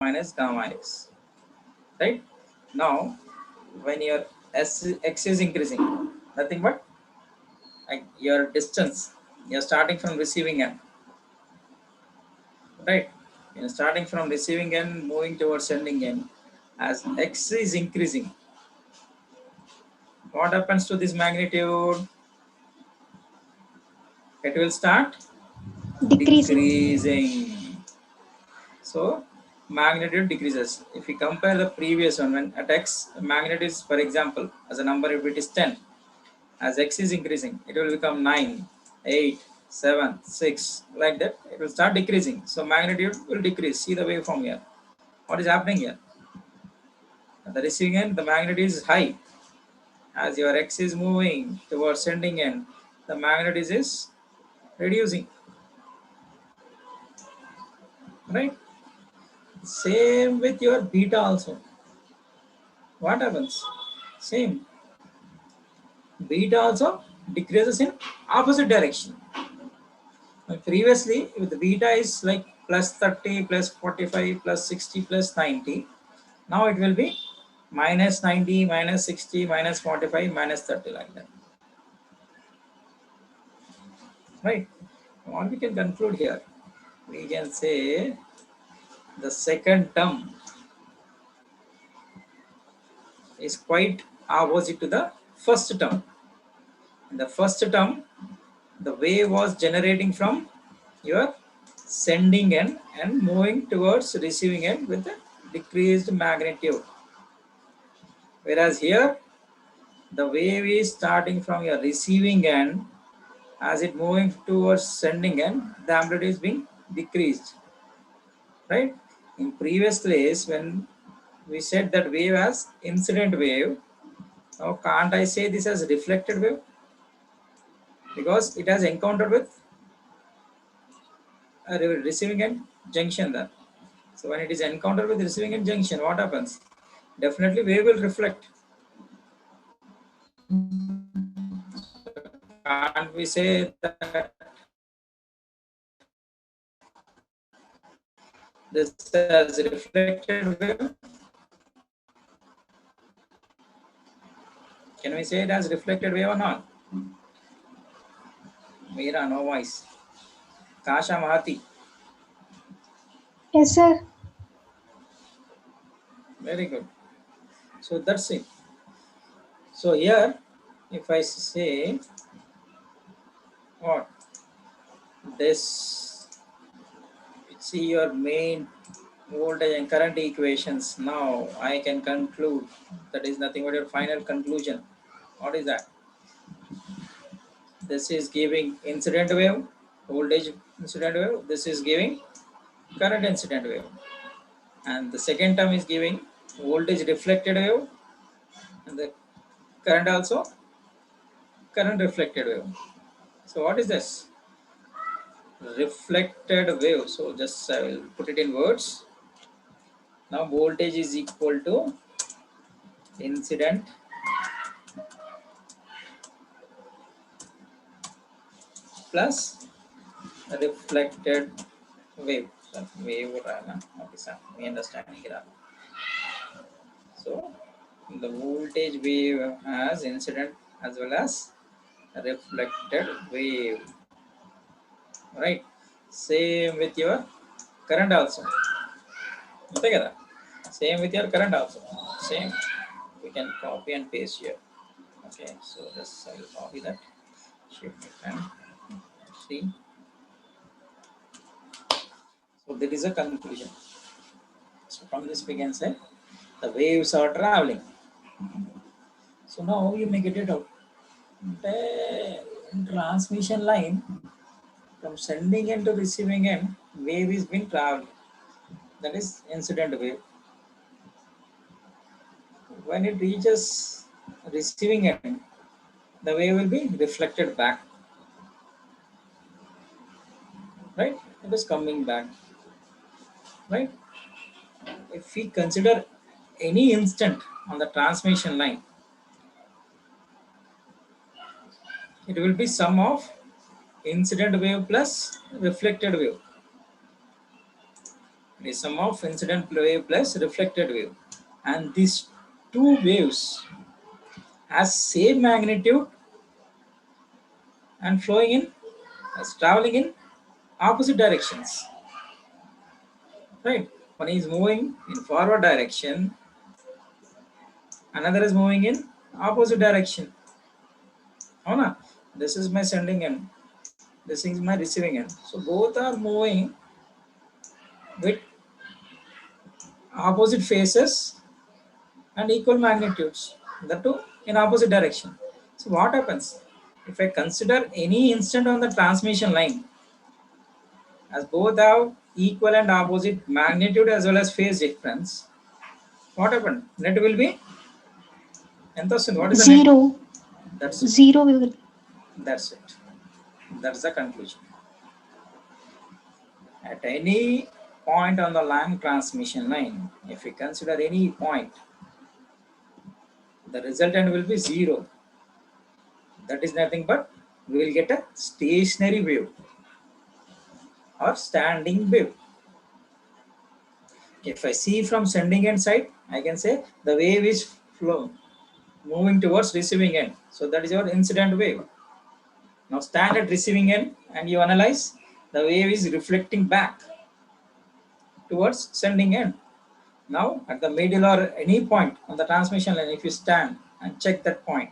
minus gamma x. Right? Now, when your x is increasing, nothing but like your distance, you're starting from receiving end. Right? You're starting from receiving end, moving towards sending end. As x is increasing, what happens to this magnitude? It will start Decreasing. decreasing. So magnitude decreases. If we compare the previous one, when at x, the magnitude is, for example, as a number, if it is 10, as x is increasing, it will become 9, 8, 7, 6, like that. It will start decreasing. So magnitude will decrease. See the waveform here. What is happening here? At the receiving end, the magnitude is high. As your x is moving towards sending end, the magnitude is reducing. Right? Same with your beta also. What happens? Same. Beta also decreases in opposite direction. Previously, with the beta is like plus 30, plus 45, plus 60, plus 90. Now it will be minus 90, minus 60, minus 45, minus 30, like that. Right? What we can conclude here? We can say the second term is quite opposite to the first term. In the first term, the wave was generating from your sending end and moving towards receiving end with a decreased magnitude. Whereas here, the wave is starting from your receiving end, as it moving towards sending end, the amplitude is being decreased. Right? In previous case, when we said that wave as incident wave, now can't I say this as reflected wave? Because it has encountered with a receiving end junction there. So when it is encountered with receiving end junction, what happens? Definitely wave will reflect. Can't we say that this has reflected wave? Can we say it as reflected wave or not? Meera, no voice. Kasha Mahati. Yes, sir. Very good. So that's it. So here, if I say what this, see your main voltage and current equations. Now I can conclude that is nothing but your final conclusion. What is that? This is giving incident wave, voltage incident wave. This is giving current incident wave. And the second term is giving voltage reflected wave, and the current also current reflected wave. So what is this? Reflected wave. So just I will put it in words. Now voltage is equal to incident plus reflected wave. Wave okay, sir. We understand here. So the voltage wave has incident as well as reflected wave. Right? Same with your current also. Together. Same with your current also. Same. We can copy and paste here. Okay, so just I will copy that. Shift and see. So that is a conclusion. So from this we can say the waves are traveling. So now you may get it out. The transmission line from sending end to receiving end, wave is being traveling. That is incident wave. When it reaches receiving end, the wave will be reflected back. Right? It is coming back. Right? If we consider any instant on the transmission line, it will be sum of incident wave plus reflected wave. It is sum of incident wave plus reflected wave. And these two waves has same magnitude and flowing in, as traveling in opposite directions. Right? One is moving in forward direction, another is moving in opposite direction. Oh, no. This is my sending end, this is my receiving end. So both are moving with opposite phases and equal magnitudes, that too in opposite direction. So what happens if I consider any instant on the transmission line as both have equal and opposite magnitude as well as phase difference? What happened? Net will be ఎంత వస్తుంది? What is the net? Zero. That's it. Zero we will. That's it. That's the conclusion. At any point on the long transmission line, if we consider any point, the resultant will be zero. That is nothing but we will get a stationary wave or standing wave. If I see from sending end side, I can say the wave is flow moving towards receiving end. So that is your incident wave. Now stand at receiving end and you analyze, the wave is reflecting back towards sending end. Now at the middle or any point on the transmission line, if you stand and check that point,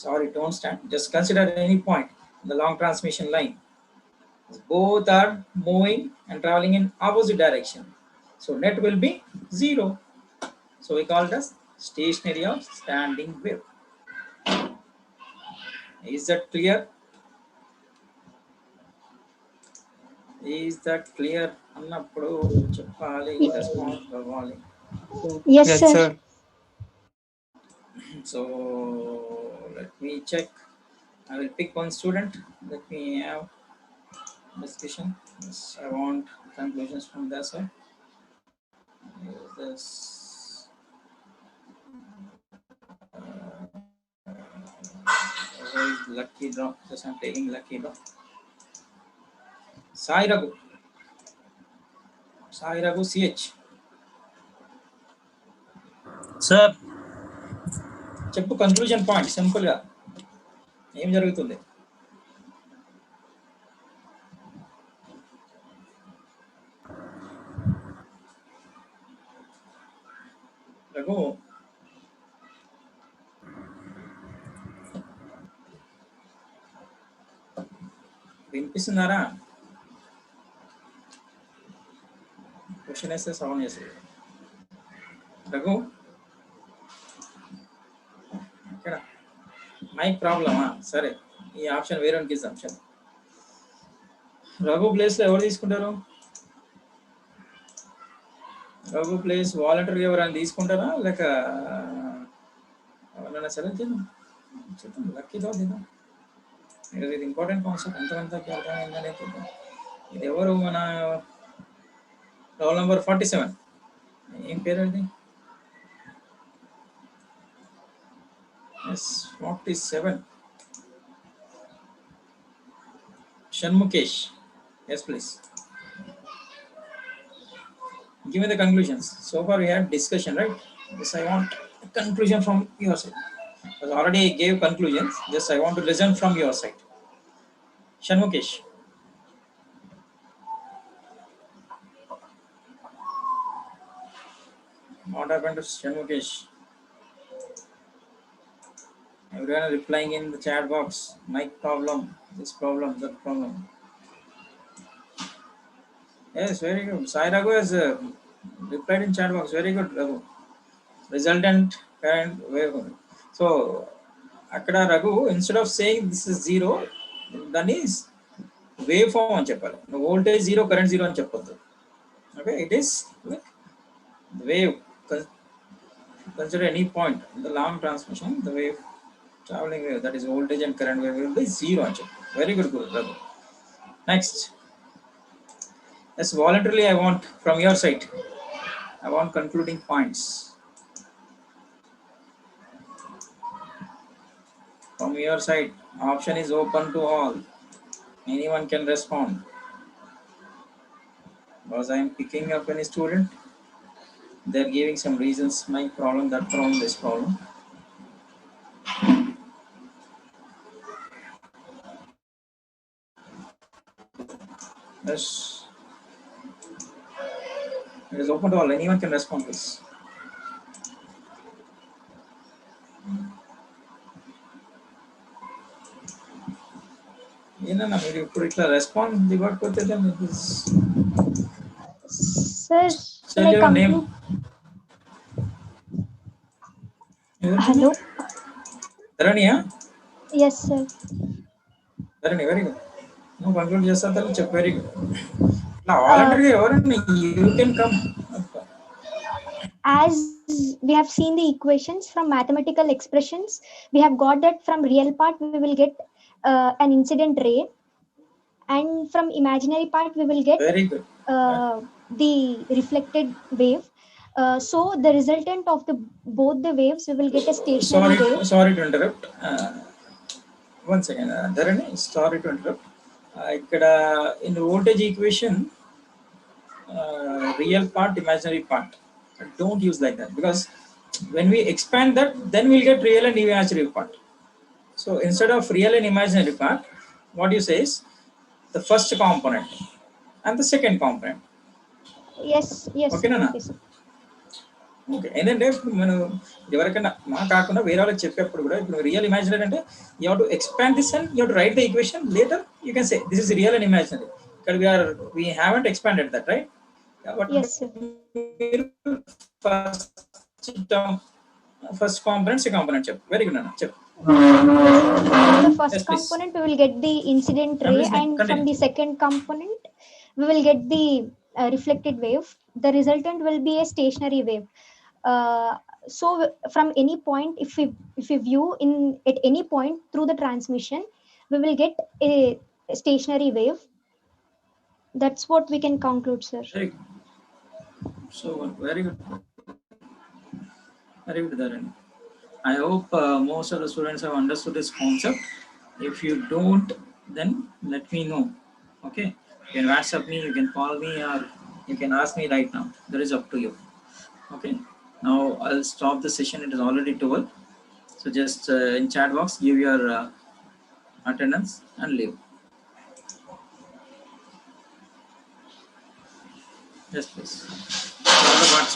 sorry, don't stand, just consider any point in the long transmission line, both are moving and traveling in opposite direction, so net will be zero. So we call it as stationary or standing wave. Is that clear? Is that clear? అన్నప్పుడు చెప్పాలి, response కావాలి. Yes, Yes, sir. sir. So let me check. I will pick one student. Let me have discussion. Yes, I want conclusions from their side. Is this lucky draw? Just I'm taking lucky draw. Sai Raghu. Sai Raghu CH. Sir, చెప్పు conclusion point simple గా ఏం జరుగుతుంది? Raghu వినిపిస్తున్నారా? Question వేస్తే sound చేస్తుంది. రఘు ఇక్కడ mic ప్రాబ్లమా? సరే, ఈ ఆప్షన్ వేరే ఇద్దాం. సరే, రఘు ప్లేస్లో ఎవరు తీసుకుంటారు? రఘు ప్లేస్ వాలంటీర్ ఎవరైనా తీసుకుంటారా లేక ఎవరైనా సెలెక్ట్ చేద్దాం? చూద్దాం, లక్కీతో చేద్దాం. ఇది ఇంపార్టెంట్ కాన్సెప్ట్, ఎంతమందికి అర్థమైందనే చూద్దాం. ఇది ఎవరు? మన రోల్ నెంబర్ 47. ఏం పేరు అది? 47. Shanmukesh. Yes, please. Give me the conclusions. So far we had discussion, right? Yes, I want a conclusion from your side. Because already I gave conclusions. Just I want to listen from your side. Shanmukesh. What happened to Shanmukesh? Everyone replying in the chat box. Mic problem, this problem, that problem. Yes, very good. Sai Raghu has replied in chat box. Very good, Raghu. Resultant current wave. So, Akada Raghu, instead of saying this is zero, then is waveform అని చెప్పాలి. Voltage zero, current zero అని చెప్పొద్దు. Okay, it is like wave. Consider any point in the long transmission, the wave, traveling wave, that is voltage and current wave will be zero. Very good, Raghu. Next. Yes, voluntarily I want from your side, I want concluding points. From your side, option is open to all. Anyone can respond. Was I am picking up any student? They're giving some reasons, my problem, that problem, this problem. Yes, it is open to all. Anyone can respond to this. ಏನನ್ನ మీరు ఇప్పుడు ఇట్లా respond ఇవ్వకపోతే then it is Sir, shall tell I your name. conclude? Hello. ధరణియా Yes, sir. Dharani very good నువ్వు conclude చేస్తా తల్లి చెప్పు very good ఇట్లా వాలంటీర్గా ఎవరైనా you can come As we have seen the equations from mathematical expressions, we have got that from real part we will get an incident ray, and from imaginary part we will get very good the reflected wave. So the resultant of the both the waves, we will get a stationary wave. Sorry to interrupt one second Dharani sorry to interrupt ఇక్కడ in voltage equation real part, imaginary part. Don't use like that because when we expand that, then we'll get real and imaginary part. So instead of real and imaginary part, what you say is the first component and the second component. Yes, yes. Okay, Nana? Okay, sir. Okay ఏంటంటే ఇప్పుడు మనం ఎవరికైనా మా కాకుండా వేరే వాళ్ళకి చెప్పేప్పుడు కూడా ఇప్పుడు రియల్ ఇమాజినరీ అంటే you have to expand this and you have to right the equation later you can say this is real and imaginary ఇక్కడ we haven't expanded that, right? Yes, sir. First component, second component. Very good, Nana. The first Yes, please. component we will get the incident I'm ray, listening. and Continue. from the second component we will get the reflected wave. The resultant will be a stationary wave. So from any point, if we view in at any point through the transmission, we will get a stationary wave. That's what we can conclude, sir. Very good. So very good. Very good, Dharan. I hope most of the students have understood this concept. If you don't, then let me know. Okay, you can WhatsApp me, you can call me, or you can ask me right now. That is up to you. Okay, now I'll stop the session. It is already 12. So just in chat box give your attendance and leave. Yes, please.